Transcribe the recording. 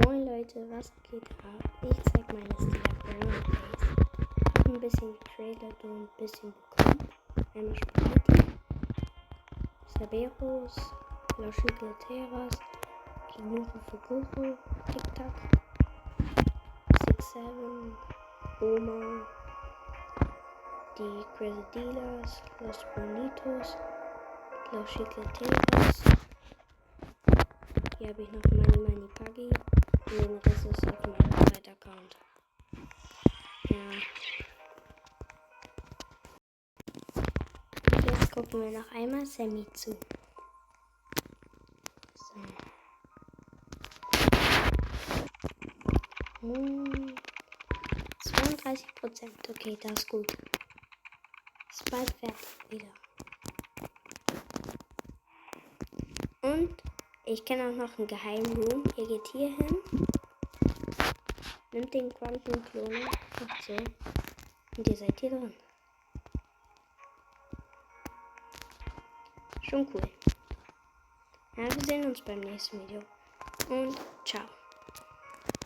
Moin Leute, was geht ab? Ich zeig meine Stealer Brown Plays. Ich habe ein bisschen getradet und ein bisschen bekommen. Einmal Spaghetti, Cerberus, Loschigleteras, Kinufu Fuguru, TikTok, 6-7, Oma, die Crazy Dealers, Los Bonitos, Loschigleteras. Hier habe ich noch Money Puggy. Und den Rest ist auf meinem zweiten Account. Ja. Jetzt gucken wir noch einmal Sammy zu. So. 32%. Okay, das ist gut. Ist bald fertig wieder. Und ich kenne auch noch einen Geheimroom. Ihr geht hier hin. Nimmt den Quantenkloner. Macht so. Und ihr seid hier drin. Schon cool. Ja, wir sehen uns beim nächsten Video. Und ciao.